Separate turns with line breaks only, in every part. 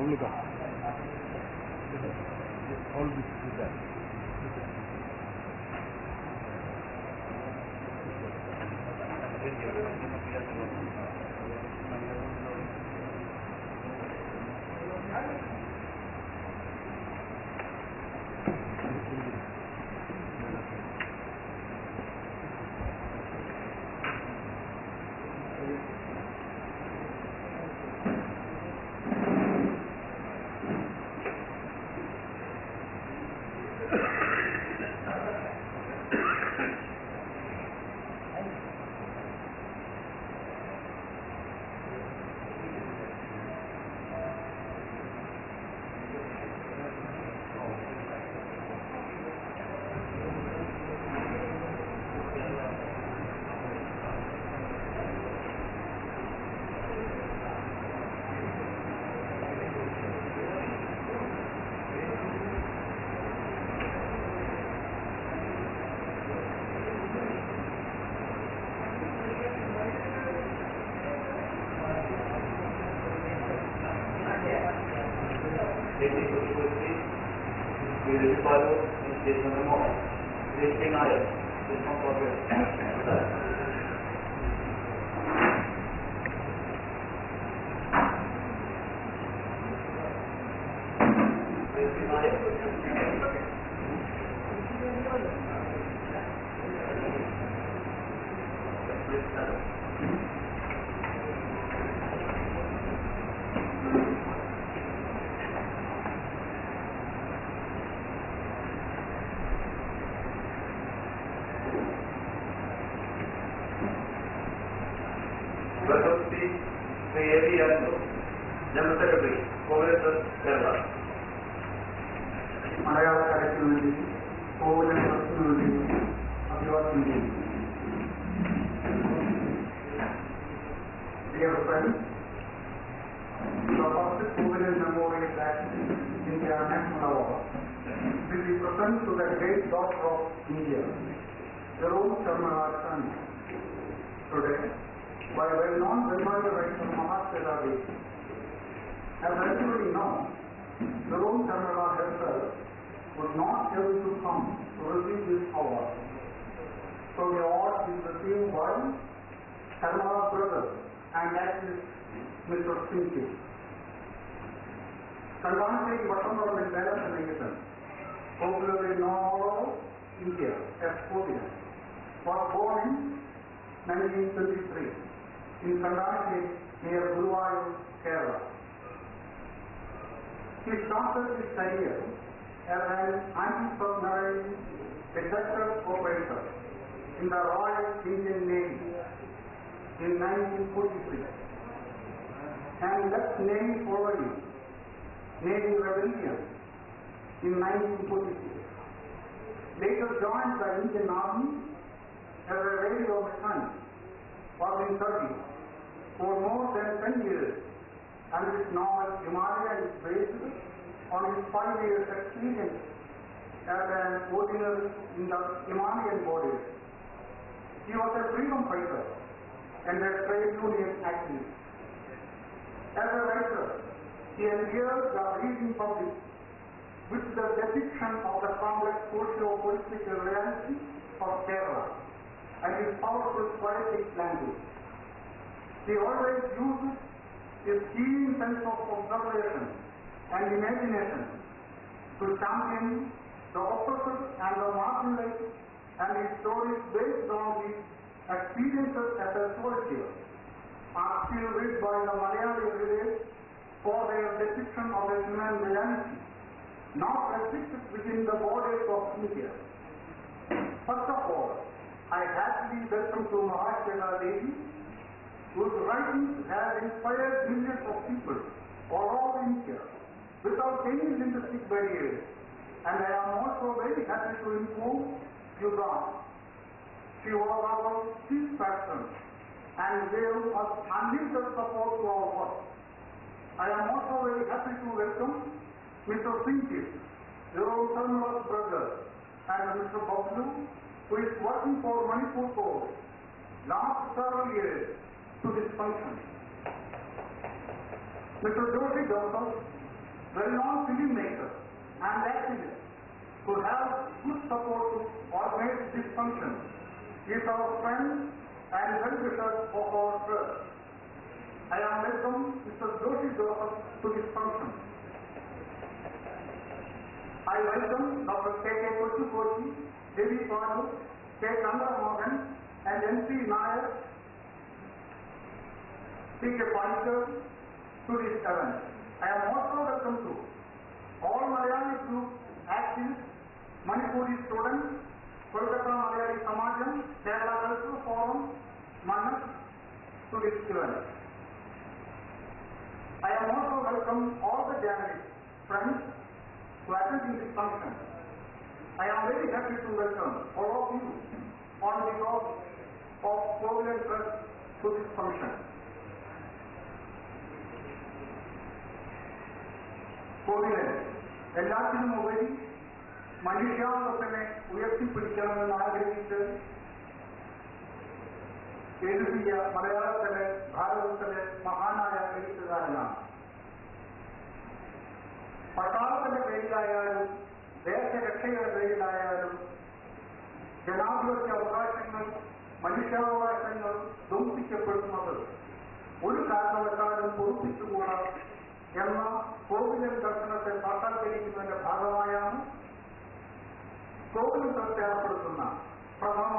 Only that. All this is that.
Dear friends, the first jubilee memorial at India National Award will be present to the great daughter of India, Jerome Sharma today by well-known Bengali writer Mahatma Gandhi. As everybody knows, Jerome Sharma herself was not able to come to receive this award. So the award is received by Sharma's brother and activist Mr. Singh. Sardar Vasandaram in Nation, popularly known all over India as Kodia, was born in 1923 in Sardar near Guruvayur, Kerala. He started his career as an anti-submarine executive operator in the Royal Indian Navy in 1943 and left Navy following Navy Rebellion in 1946. Later joined the Indian Army as a radio mechanic, was in Turkey for more than 10 years, and his novel Himalaya is based on his 5 years experience as an ordinary in the Himalayan bodies. He was a freedom fighter and a trade union activist. As a writer, he endeared the reading public with the depiction of the complex socio-political reality of Kerala and his powerful poetic language. He always uses his keen sense of observation and imagination to champion the oppressed and the marginalized, and his stories based on his experiences as a soldier are still read by the Malayali readers for their depiction of a human reality, not restricted within the borders of India. First of all, I heartily welcome to Mahatma Gandhi, whose writings have inspired millions of people all over India without any linguistic barriers, and I am also very happy to inform you that she was our chief patron and gave us unlimited support to our work. I am also very happy to welcome Mr. Singh, Jerome Sharma's brother, and Mr. Bablu, who is working for Manipur for last several years to this function. Mr. Joshi Joseph well-known filmmakers and activists who have good support to organize this function, is our friend and well-wisher of our church. I am welcome Mr. Joshi Joseph to this function. I welcome Dr. K.K. Kochi, Devi Padu, K. Chandra Mohan, and N.C. Nair, P.K. Panikkar to this event. I am also welcome to all Malayali group activists, Manipuri students, Calcutta Malayali Samajam, Kerala Cultural Forum, Manas to this event. I am also welcome all the journalists, friends who attend this function. I am very happy to welcome all of you on behalf of Provident Trust to this function. Provident, എല്ലാത്തിനും ഉപരി മനുഷ്യാവസ്ഥനെ ഉയർത്തിപ്പിടിക്കണമെന്ന് ആഗ്രഹിച്ച് എഴുതിയ മലയാളത്തിലെ ഭാരതത്തിലെ മഹാനായ എഴുത്തുകാരനാണ്. പട്ടാളത്തിന്റെ പേരിലായാലും ദേശരക്ഷയുടെ പേരിലായാലും ജനാധിപത്യ അവകാശങ്ങൾ, മനുഷ്യാവകാശങ്ങൾ ധ്വംസിക്കപ്പെടുന്നത് ഒരു കാരണവശാലും പൊറുപ്പിച്ചുകൂടാ എന്ന കോവിലൻ ദർശനത്തെ സാക്ഷാത്കരിക്കുന്നതിന്റെ ഭാഗമായാണ് കോവിലൻ ദർശനം ഏർപ്പെടുത്തുന്ന പ്രഥമ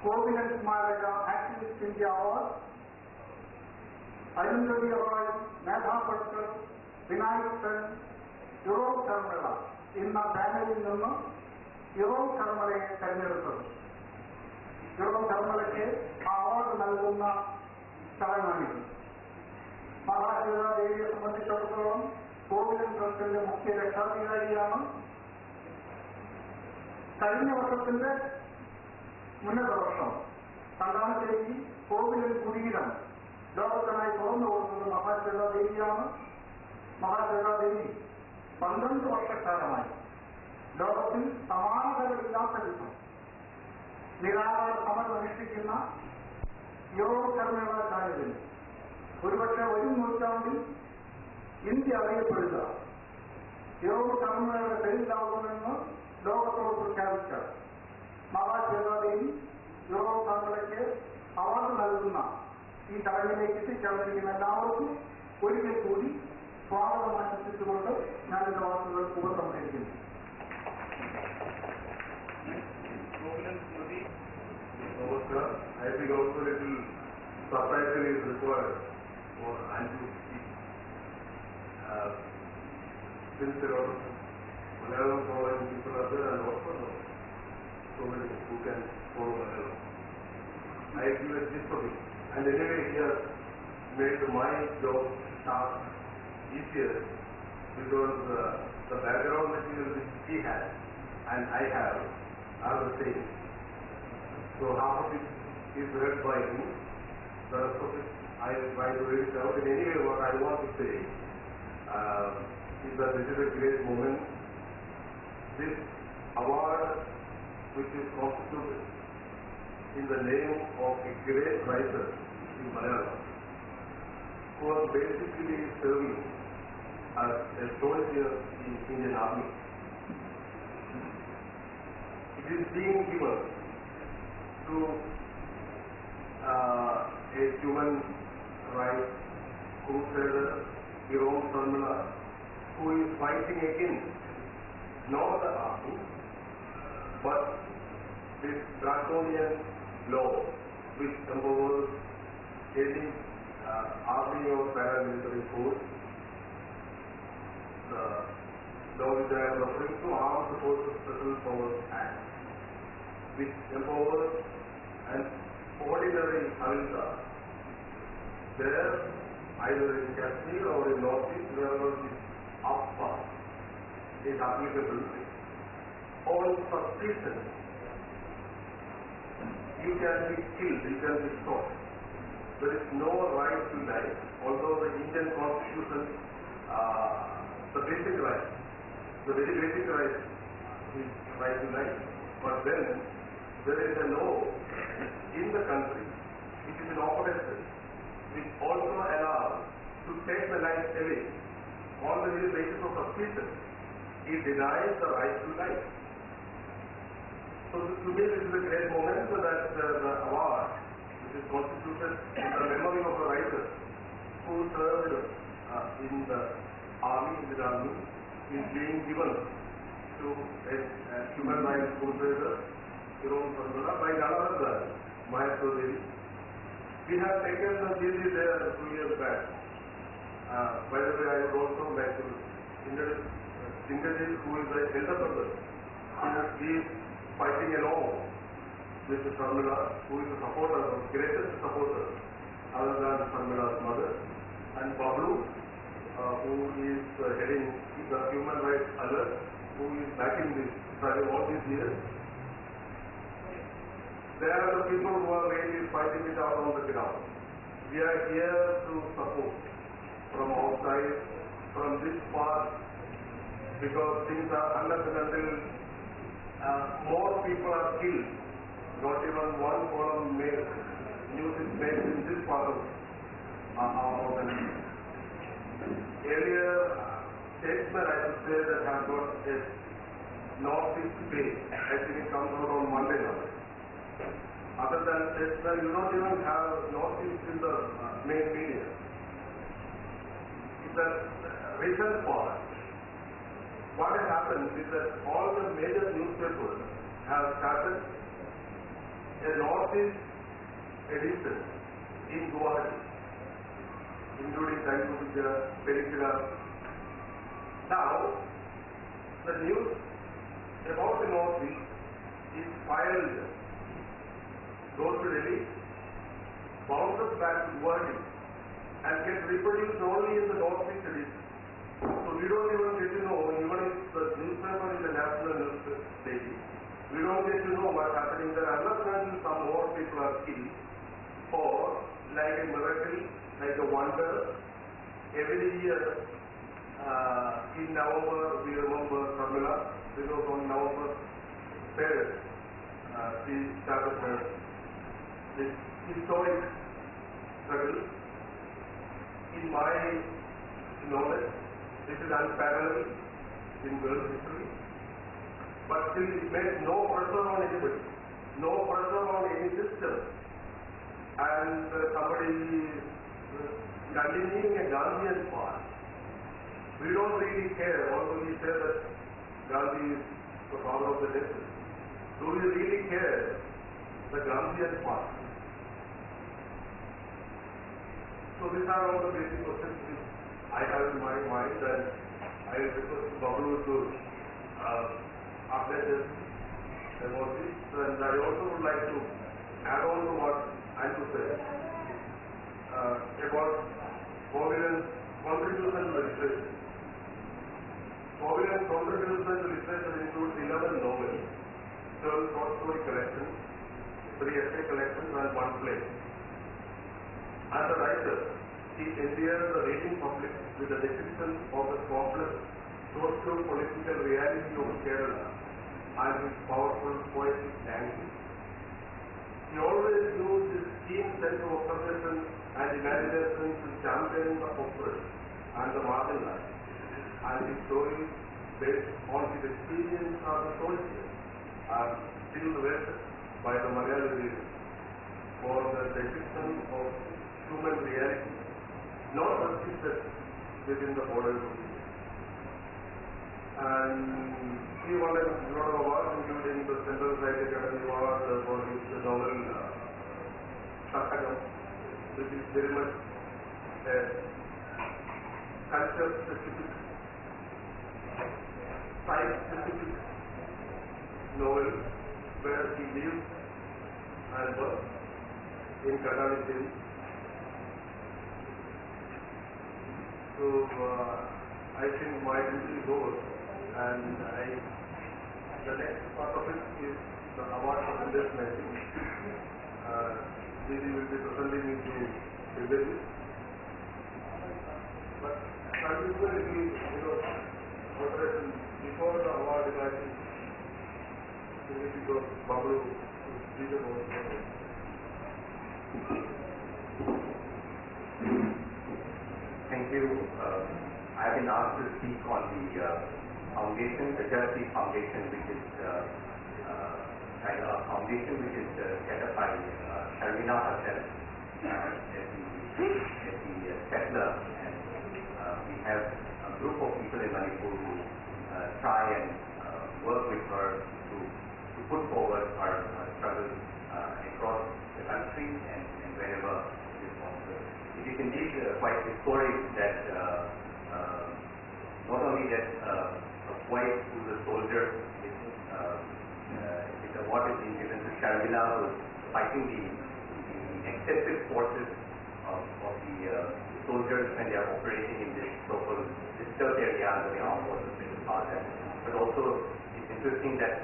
കോവിലൻ സ്മാരക activist India award Arundhati Roy, Medha Patkar, Vinayak Sen, Irom Sharmila എന്ന പാനലിൽ നിന്ന് യുറോപ് ശർമ്മളയെ തെരഞ്ഞെടുത്തത്. യുറോപ് ശർമ്മളയ്ക്ക് ആ അവാർഡ് നൽകുന്ന ചടങ്ങാണിത്. മഹാശിവദേവിയെ സംബന്ധിച്ചിടത്തോളം കോവിലൻ ട്രസ്റ്റിന്റെ മുഖ്യ രക്ഷാധികാരിയാണ്. കഴിഞ്ഞ വർഷത്തിന്റെ മുന്നത്തെ വർഷം കണ്ടാശ്ശേരി കോവിലൻ കുടീരം ലോകത്തിനായി തുറന്നു കൊടുക്കുന്നത് മഹാശിവദേവിയാണ്. മഹാശിവദേവി 12 വർഷക്കാലമായി ലോകത്തിൽ സമാനതകളില്ലാത്ത വിധം നിരാഹാര സമരം അനുഷ്ഠിക്കുന്ന യുറോപ് ശർമ്മളാചാര്യന് ഒരുപക്ഷെ വരും നൂറ്റാണ്ടിൽ ഇന്ത്യ അറിയപ്പെടുക യുറോപ് ശർമ്മയുടെ പേരിലാവുമെന്ന് ലോകത്തോട് പ്രഖ്യാപിച്ച മഹാശിവദേവി യുറോപ് ശർമ്മയ്ക്ക് അവാർഡ് നൽകുന്ന ഈ ചടങ്ങിലേക്ക് എത്തിച്ചേർന്നിരിക്കുന്ന എല്ലാവർക്കും ഒരിക്കൽ കൂടി സ്വാഗതം ആശംസിച്ചുകൊണ്ട് ഞാൻ എന്റെ വാക്കുകൾ ഉപസംഹരിക്കുന്നു.
I think also little subtitle is required for Andrew to speak. Since a lot of Malayalam following people are there, and also so many who can follow Malayalam. I give a gist of it. And anyway, he has made my job task easier because the background material which he has and I have are the same. So half of it is read by him, the rest of it I try to read it out. In anyway, what I want to say is that this is a great moment. This award, which is constituted in the name of a great writer in Malayalam, who was basically serving as a soldier in Indian Army. It is being given to a human rights crusader, Jerome Sarmala, who is fighting against not the army, but this draconian law which empowers any army or paramilitary force. The law which I am referring to, Armed Forces Special Powers Act, which empowers an ordinary havildar there, either in Kashmir or in Northeast, wherever this AFPA is applicable, on suspicion you can be killed, you can be shot. There is no right to life, although the Indian Constitution, the basic right, the very basic right is right to life. But then there is a law in the country which is an operator which also allows to take the life away on the basis of suspicion, he denies the right to life. So to me this is a great moment that the award, which is constituted in the memory of the writers who served in the army, is being given to a human rights crusader, by Galavardhan, Mahatma Devi. We have taken the GD there 2 years back. By the way, I would also like to introduce Singaji, who is the elder brother. He is fighting along with Sharmila, who is the supporter, the greatest supporter, other than Sharmila's mother, and Bablu, who is heading the Human Rights Alert, who is backing this study all these years. They are the people who are really fighting it out on the ground. We are here to support from outside, from this part, because things are unless and until more people are killed, not even one column news is made in this part of our organization. Earlier statesmen, I would say, that have got a Northeast page. I think it comes out on Monday now. Other than statesmen, you don't even have Northeast in the main media. It's a recent part. What has happened is that all the major newspapers have started a Northeast edition in Guwahati, including Calcutta, Calcutta. Now, the news about the Northeast is filed, goes to Delhi, bounces back to Guwahati, and gets reproduced only in the Northeast edition. So we don't even get to know, even if the newspaper is a national newspaper daily, we don't get to know what's happening there unless and some more people are killed, or like a miracle, like a wonder. Every year in November we remember Sharmila, because on November 3rd she started her this historic struggle. In my knowledge, this is unparalleled in world history, but still it makes no pressure on anybody, no pressure on any system, and somebody continuing a Gandhian path. We don't really care, although we say that Gandhi is the father of the nation. Do we really care the Gandhian path? So these are all the basic questions which I have in my mind, and I request Bablu to update us about this. And I also would like to add on to what Andrew said about Covenant's contribution to literature. Covenant's contribution to literature includes 11 novels, 12 short story collections, 3 essay collections, and 1 play. As a writer, he endears the reading public with a description of the complex socio-political reality of Kerala and his powerful poetic language. He always used his keen sense of observation and imagination to champion the oppressed and the marginalized, and his stories based on his experience as a soldier are still read by the Malayali readers for the depiction of human reality, not restricted within the borders of India. And he won a lot of awards, including the Central Science Academy Award for his novel Satagam, which is very much a culture-specific, site-specific novel where he lives and works in Calcutta. So I think my duty is over, and the next part of it is the award for investment. This will be presenting it to Singaji. But I will do a little, operation before the award. I think Singaji goes Bablu to speak about it. Thank you,
I've been asked to speak on the foundation, the Justice Foundation, which is kind of a foundation which is set up by Sharmila herself as the settler, and we have a group of people in Manipur who try and work with her to put forward her struggles across the country and wherever it is possible. It is indeed quite historic that not only that a wife who's a soldier is a award has been given to Sharmila, who is fighting the excessive forces of the soldiers when they are operating in this so-called disturbed area under the armed forces in the past. But also it's interesting that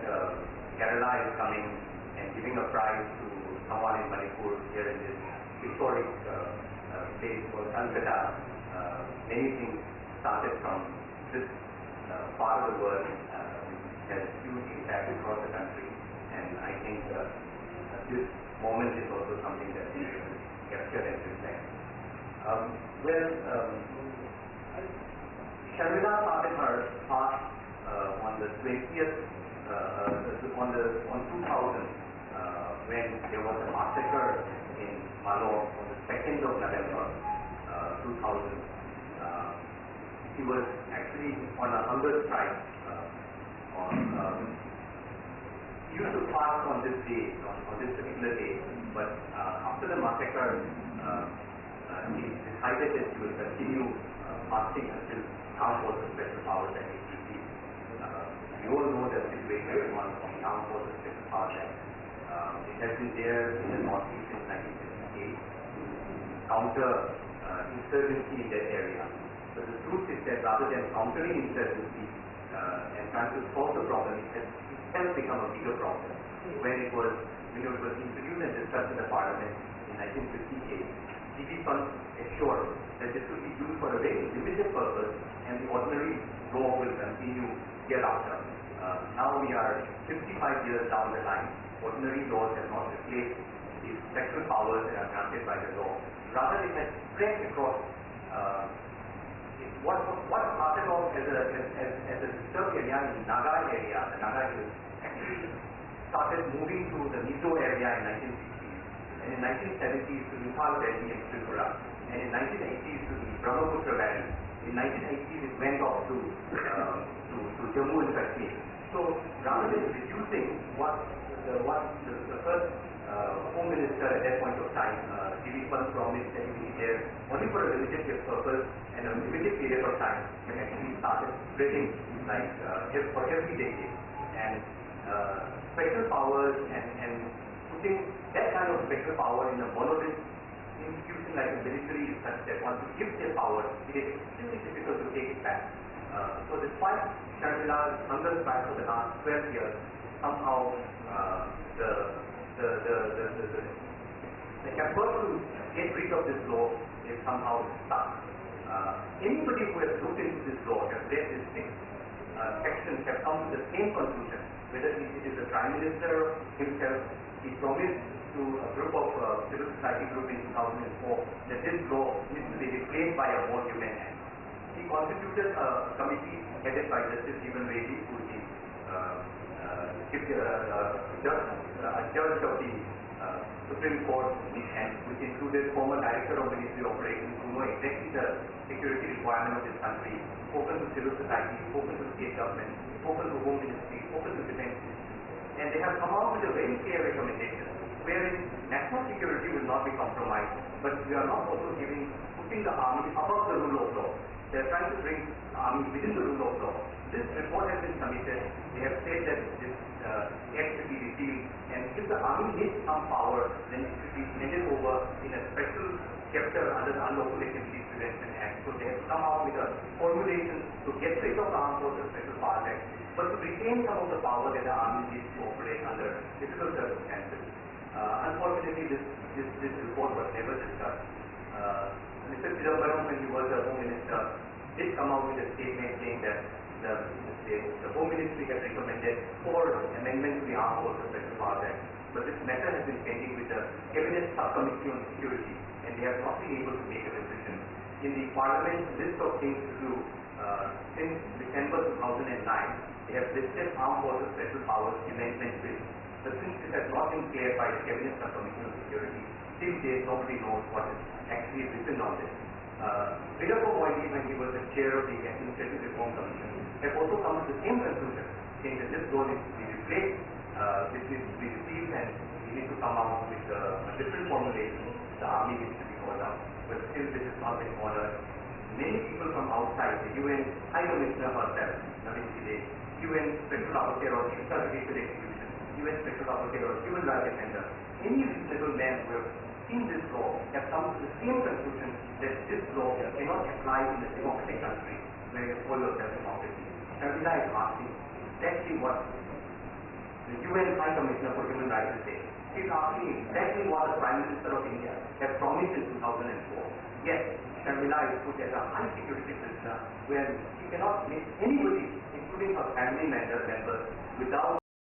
Kerala is coming and giving a prize to someone in Manipur here in this historic place called Calcutta. Many things started from this part of the world, which has huge impact across the country, and I think this moment is also something that we should capture and reflect. Sharmila started her path on the 20th, on 2000, when there was a massacre in Malone on the 2nd of November 2000. He was actually on a hunger strike. He used to fast on this day, on this particular day, but after the massacre, he decided that he would continue fasting until armed forces special powers that he received. We all know the situation on the Armed Forces Special Powers Act. It has been there in the Northeast since 1958 to counter insurgency in that area. But the truth is that rather than countering insurgency and trying to solve the problem, it has itself become a bigger problem. When it was introduced and discussed in the Parliament in 1958, DB funds assured that this will be used for a very limited purpose and the ordinary law will continue hereafter. Now we are 55 years down the line. Ordinary laws have not replaced the special powers that are granted by the law. Rather, it has spread across. What started off as a disturbed area in Naga area, the Naga Hills, actually started moving to the Mizo area in 1960s, and in 1970s to Imphal Valley and Tripura, and in 1980s to the Brahmaputra Valley. In 1980s it went off to Jammu and Kashmir. So rather than reducing what the first Home Minister at that point of time, DB Pant, promised that it will be there only for a limited purpose and a limited period of time, it actually started spreading like for every decade. And special powers and putting that kind of special power in a monolith institution like a military is such that once you give their power, it is extremely difficult to take it back. So despite Sharmila's hunger strike for the last 12 years, somehow the effort to get rid of this law is somehow stuck. Anybody who has looked into this law, has read this thing, sections, have come to the same conclusion, whether it is the Prime Minister himself. He promised to a group of civil society group in 2004 that this law needs to be replaced by a more human hand. He constituted a committee headed by Justice Jeevan Reddy, who is a judge of the Supreme Court, and which included former Director of Ministry of Operations who know exactly the security requirement of this country, spoken to civil society, spoken to state government, spoken to Home Ministry, spoken to Defense Ministry, and they have come out with a very clear recommendation wherein national security will not be compromised, but we are not also putting the army above the rule of law. They are trying to bring the army within the rule of law. This report has been submitted. They have said that this act should be repealed, and if the army needs some power, then it should be handed over in a special chapter under the Unlawful Activities Prevention Act. So they have come out with a formulation to get rid of the Armed Forces Special Powers Act, but to retain some of the power that the army needs to operate under difficult circumstances. Unfortunately, this report was never discussed. Mr. Chidambaram, when he was the Home Minister, did come out with a statement saying that the Home Ministry had recommended 4 amendments to the Armed Forces Special Powers Act, but this matter has been pending with the Cabinet Subcommittee on Security, and they have not been able to make a decision. In the Parliament list of things to do, since December 2009, they have listed armed forces special powers amendment bill. But since this has not been cleared by the Cabinet Subcommittee on Security, till date nobody knows what is actually written on this. Vidyaprabhu Moidy, when he was the chair of the Administrative Reform Commission, have also come to the same conclusion, saying that this law needs to be replaced, this needs to be repealed, and we need to come out with a different formulation. The army needs to be called out. But still this has not been honored. Many people from outside, the UN High Commissioner herself, Navin Pillai, UN Special Rapporteur on Extrajudicial Execution, UN Special Rapporteur on Human Rights Defender, any reasonable men who have seen this law have come to the same conclusion that this law cannot apply in a democratic country where you call yourself democracy. Calcutta is asking exactly what the UN High Commissioner for Human Rights is saying. She is asking exactly what the Prime Minister of India has promised in 2004. Yes, Sharmila is put as a high security prisoner where she cannot meet anybody, including her family members, without